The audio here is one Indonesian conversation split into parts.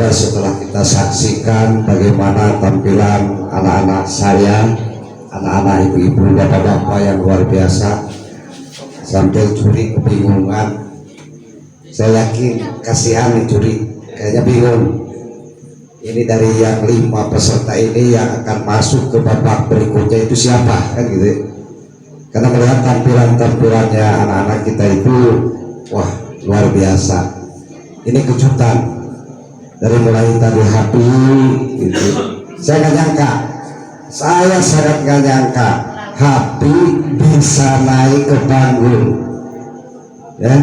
saudara, setelah kita saksikan bagaimana tampilan anak-anak saya, anak-anak ibu-ibu, bapak-bapak yang luar biasa, sampai curi kebingungan. Saya yakin kasihan nih curi, kayaknya bingung. Ini dari yang 5 peserta ini yang akan masuk ke babak berikutnya itu siapa, kan gitu. Karena melihat tampilan-tampilannya anak-anak kita itu, wah luar biasa. Ini kejutan. Dari mulai tadi Happy gitu. Saya nggak nyangka, saya sangat nggak nyangka Happy bisa naik ke panggung, ya.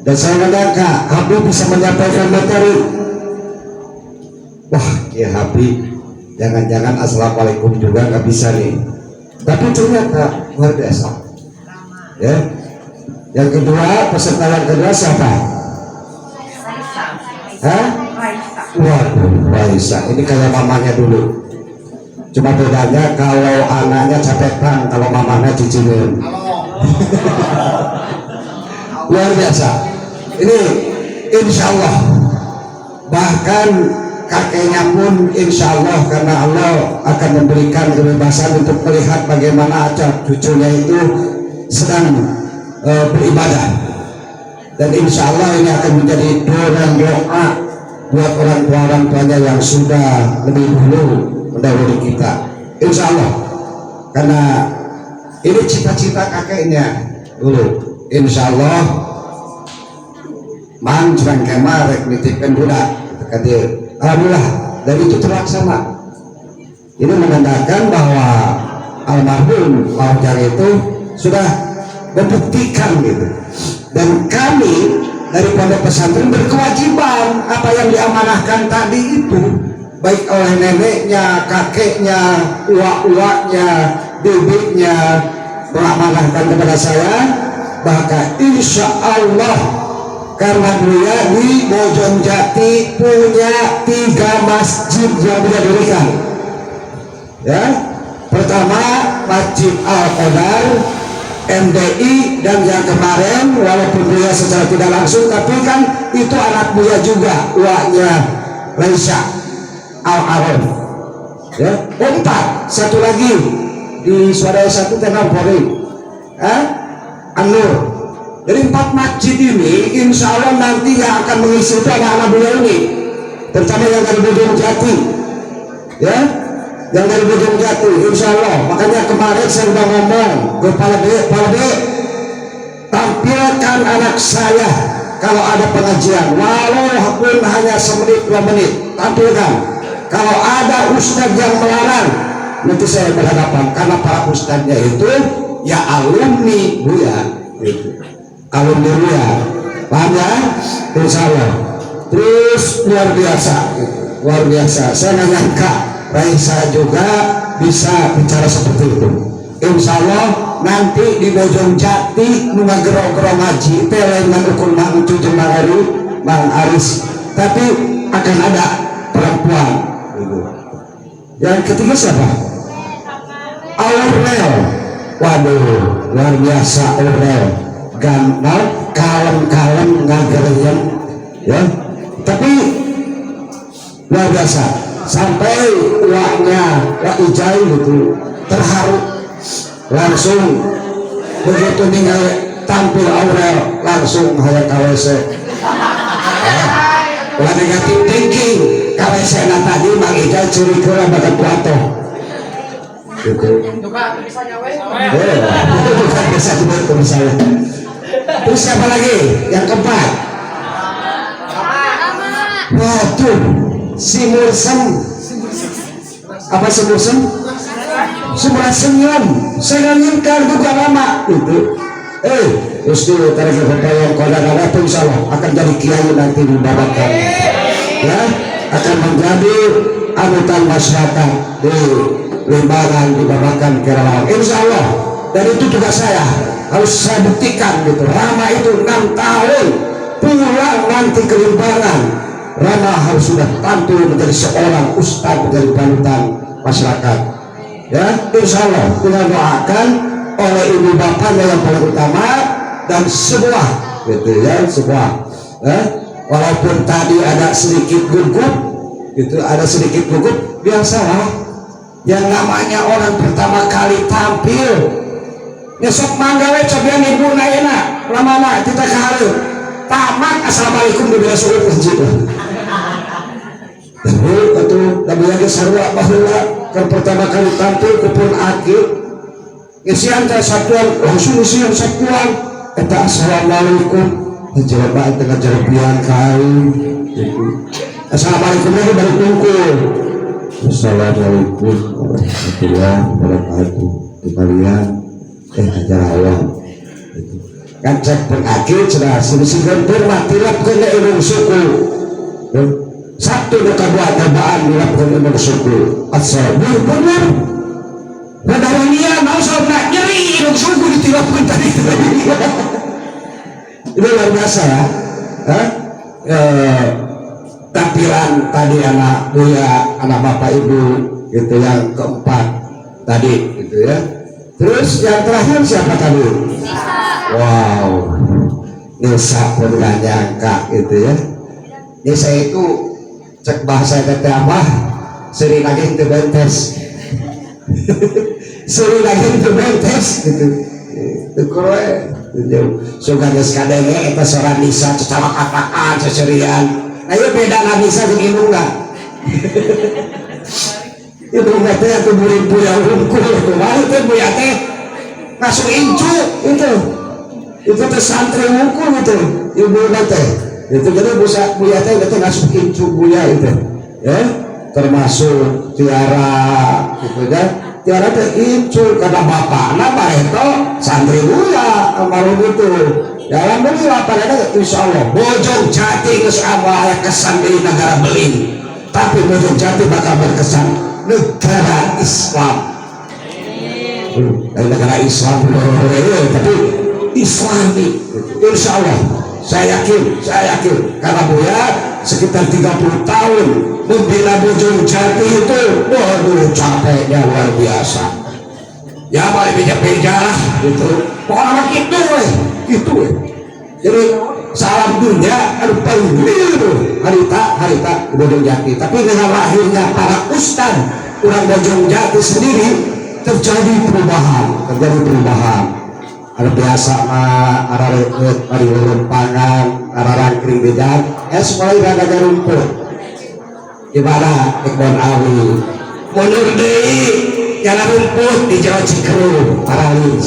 Dan saya nggak nyangka Happy bisa menyampaikan materi. Wah, ya Happy, jangan-jangan assalamualaikum juga nggak bisa nih. Tapi ternyata luar biasa, ya. Yang kedua, peserta yang kedua siapa? Hah? Waduh, Raisa, ini kayak mamanya dulu. Cuma bedanya kalau anaknya capetan, kalau mamanya cicingin. Luar biasa. Ini insya Allah, bahkan kakeknya pun insya Allah, karena Allah akan memberikan kebebasan untuk melihat bagaimana acara cucunya itu sedang beribadah. Dan insya Allah ini akan menjadi doa buat orang tuanya yang sudah lebih dulu mendahului kita, insya Allah, karena ini cita-cita kakeknya dulu. Insya Allah man curang kemar nitipkan budak kata, alhamdulillah, dan itu terlaksana. Ini menandakan bahwa almarhum Laujang itu sudah membuktikan gitu. Dan kami dari pondok pesantren berkewajiban apa yang diamanahkan tadi itu, baik oleh neneknya, kakeknya, uak-uaknya, bibitnya, mengamanahkan kepada saya. Bahkan insya Allah, karena dia di Bojongjati punya 3 masjid yang didirikan, ya. Pertama Masjid Al-Qadar, MDI, dan yang kemarin walaupun dia secara tidak langsung tapi kan itu anak buah juga, uaknya Raisa Al-Arif, ya. 4, satu lagi di Swadaya 1 Tenau Polri, An-Nur. Dari 4 masjid ini insya Allah nanti yang akan mengisi itu anak-anak beliau ini, terutama yang dari Bojongjati, ya, yang dari Bojongjati insya Allah. Makanya kemarin saya sudah ngomong ke Kepala B, tampilkan anak saya kalau ada pengajian, walaupun hanya semenit 2 menit, tampilkan. Kalau ada ustadz yang melarang, nanti saya berhadapan, karena para ustadznya itu ya alumni Buya gitu. Alumni Buya, paham ya? Insya Allah. Terus luar biasa gitu. Luar biasa, saya nggak nyangka Raisa juga bisa bicara seperti itu. Insya Allah nanti di Bojongjati nunggu gerong-gerong ngaji lain menukul Mang Cucu Mang Aris, tapi akan ada perempuan gitu. Yang ketiga siapa? Aurel. Waduh, luar biasa Aurel, ganteng, kalem-kalem, ngagerian, ya. Tapi luar biasa, sampai uaknya Wak Ijai gitu terharu, langsung begitu tinggal tampil Aurel langsung hayang KWC. Ulah negatif thinking, KWC na tadi Mang Ijai curi kira bakat plato gitu. Bukan bisa juga saya. Terus siapa lagi? Yang keempat, waduh, si Mursem. Apa si Mursem? Semua senyum, senyumkan juga lama itu. Terus dulu tarik yang kodar-kodar pun insyaallah akan jadi kiai nanti di Babakan, ya, akan menjadi anutan masyarakat di Limbangan, di Babakan, Kerawang, insyaallah. Dan itu juga saya harus saya buktikan gitu. Rama itu 6 tahun pulang nanti ke Limbangan, Rama harus sudah tampil menjadi seorang ustadz, menjadi panutan masyarakat, ya. Insyaallah tinggal doakan oleh ibu bapaknya yang paling utama dan semua gitu, ya, semua, walaupun tadi ada sedikit gugup itu ada sedikit gugup, biasalah. Yang namanya orang pertama kali tampil nyesok manggawe cobian ibu naena lamana kita keharu tamat assalamualaikum di bila suruh masjid tapi itu nabi lagi sarwa bahwa yang pertama kali tampil kupun akhir isian satuan langsung isian satuan kata assalamualaikum jawaban tengah jawaban kali assalamualaikum lagi balik nungkul assalamualaikum warahmatullahi wabarakatuh kalian ajar awam kan cek pengakhir sudah selesai bermatilap kena ilmu suku satu muka dua tabaan dilap kena ilmu suku asal benar padahal dia mau sobat nyeri ilmu suku ditilapkan tadi itu luar biasa ya tampilan tadi anak buya anak bapak ibu gitu yang keempat tadi gitu ya. Terus yang terakhir siapa tadi? Wow, Nisa pun gak nyangka gitu ya. Nisa itu cek bahasa kata apa? Seri lagi itu bentes, seri lagi itu bentes gitu. Itu keren. Suka neskadengnya itu seorang Nisa secara katakan seserian. Nah itu beda nggak Nisa dengan nggak? Itu nggak aku buru-buru yang rungkul itu malu tuh bu ya teh ngasuh incu itu tuh santri rungkul itu ibu nate itu jadi bu ya teh itu ngasuh incu bu ya itu ya termasuk tiara gitu kan tiara teh incu karena bapak nama itu santri bu ya malu gitu ya alhamdulillah pada insya Allah Bojong Jati kesawa kesan di negara Beling tapi Bojong Jati bakal berkesan negara Islam negara Islam tapi Islami insya Allah saya yakin karena Buya sekitar 30 tahun membela Bojong Jati itu waduh capeknya luar biasa ya boleh beja-beja lah gitu pokoknya gitu jadi salam dunia paling harita Bojong Jati tapi dengan lahirnya para ustad orang Bojong Jati sendiri terjadi perubahan ada biasa ada reket ada lempangan ada rangkring bejan semuanya rada rumput gimana Iqbal Awi mundur deh jalan rumput di Jawa Cikerup Arali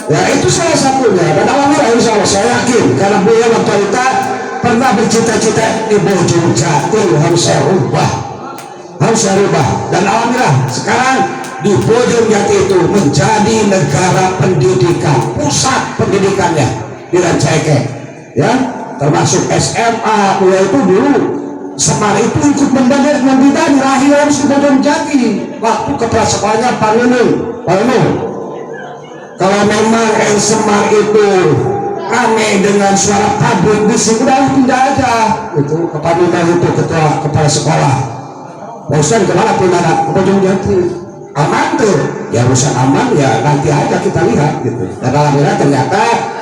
ya itu salah satunya dan alhamdulillah insya Allah saya yakin karena Buya waktu kita pernah bercita-cita di Bojong Jati harus saya rubah dan alhamdulillah sekarang di Bojong Jati itu menjadi negara pendidikan pusat pendidikannya di Rancaike ya termasuk SMA Buya itu dulu Semar itu ikut membidani lahir harus di Bojong Jati waktu kepala sekolahnya Pak Nunung kalau memang Semar itu aneh dengan suara pabrik bising udah pindah aja itu kepada itu ketua kepala sekolah bosan kemana pindah ke Bojong Jati aman tuh ya urusan aman ya nanti aja kita lihat gitu dan alhamdulillah ternyata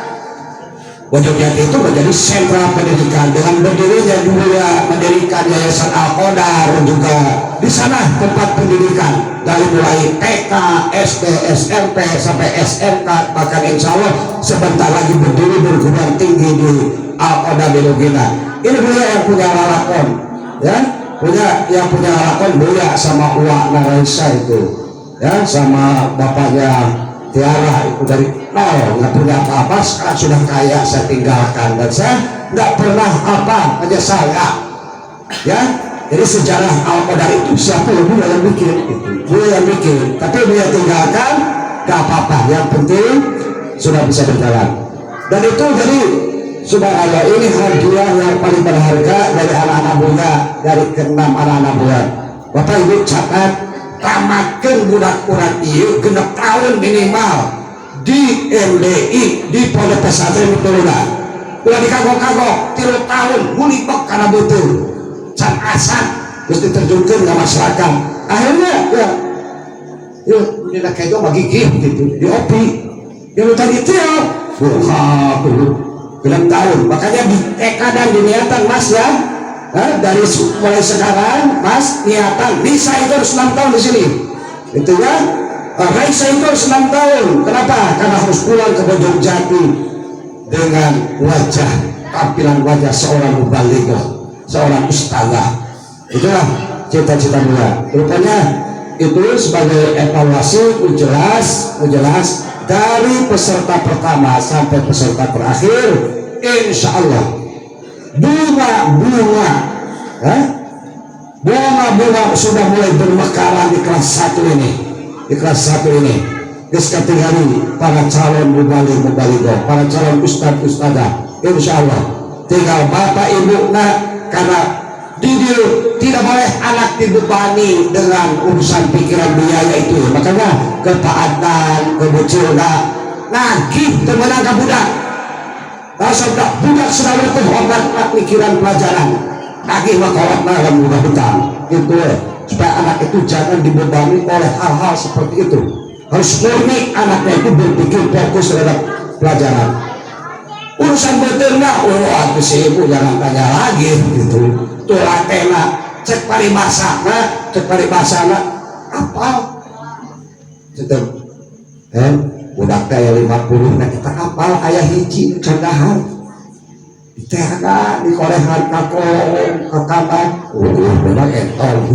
Bojong Jati itu menjadi sentra pendidikan dengan berdirinya dulu ya mendirikan Yayasan Al-Qadar juga di sana tempat pendidikan dari mulai TK, SD, SMP sampai SMK bahkan insya Allah sebentar lagi berdiri berguruan tinggi di Al-Qadar di Lugina. Ini Buya yang punya lalakon ya yang punya lalakon Buya sama Uwa Naraisa itu ya sama bapaknya Tiara itu dari nol nggak punya apa-apa sekarang sudah kaya saya tinggalkan dan saya nggak pernah apa aja saya ya jadi sejarah Al-Qadar itu siapa Buya yang bikin Buya yang bikin tapi Buya tinggalkan nggak apa-apa yang penting sudah bisa berjalan dan itu jadi subhanallah ini hadiah yang paling berharga dari anak-anak Buya dari ke-6 anak-anak Buya Bapak Ibu catat tamatkan budak-budak itu genep tahun minimal di MDI di Pondok Pesantren Mituluna udah dikagok-kagok 3 tahun mulibok karena betul can asat terus diterjunkan ke masyarakat akhirnya ya ini kayak bagi gitu di OPI yang tadi itu ya 6 tahun. Makanya di dan diniatan Mas ya, dari mulai sekarang Mas niatan Lisa itu harus 6 tahun di sini, itu ya. Raisa itu harus 6 tahun. Kenapa? Karena harus pulang ke Bojongjati dengan wajah, tampilan wajah seorang mubalighoh, seorang ustazah. Itulah cita-cita dia. Rupanya itu sebagai evaluasi jelas dari peserta pertama sampai peserta terakhir, insya Allah bunga-bunga sudah mulai bermekaran di kelas 1 ini. Di kelas 1 ini kategori para calon mubalighoh, para calon ustadz-ustadzah, insya Allah tinggal bapak ibu karena tidak boleh anak dibebani dengan urusan pikiran biaya itu. Makanya kepaatan, kebucilan, nagih temenang ke budak. Sudah budak sudah berhormat pikiran pelajaran, nagih makolot dalam budak hutang. Itu supaya anak itu jangan dibebani oleh hal-hal seperti itu. Harus murni anaknya itu berpikir fokus terhadap pelajaran. Urusan beternak, aku sih ibu jangan tanya lagi gitu. Tuh latena cek paribasana apa itu budak kaya 50 nah kita apal ayah hiji candahan ditehakan di korehan kakak benar entol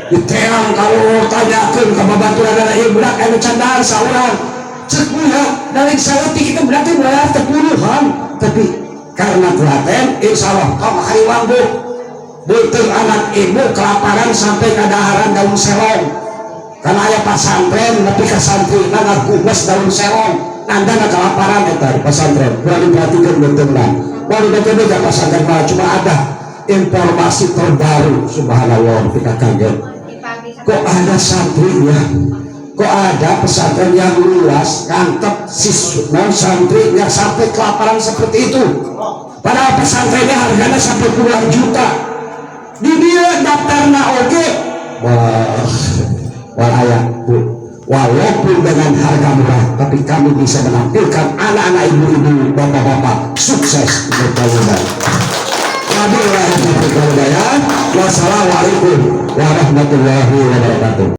diteang kalau tanyakan ke babaturan adalah budak kaya candahan seorang cek ya dari saeutik itu berarti bayar 10-an, tapi karena telaten insya Allah kamu hari wanggu betul anak ibu kelaparan sampai kadaharan daun selong karena ayah pasantren tapi ke santri nggak kubas daun selong nanda nggak kelaparan itu pasantren kurang diperhatikan betul lah. Baru betul juga pasantren cuma ada informasi terbaru, subhanallah kita kaget kok ada santrinya, kok ada pesantren yang luas ngantep siswa santrinya sampai kelaparan seperti itu. Padahal pesantrennya harganya sampai puluhan juta. Di dia daftarnya oke. Walaupun dengan harga murah, tapi kami bisa menampilkan anak-anak ibu-ibu, bapak-bapak sukses berkalian. Wassalamualaikum warahmatullahi wabarakatuh.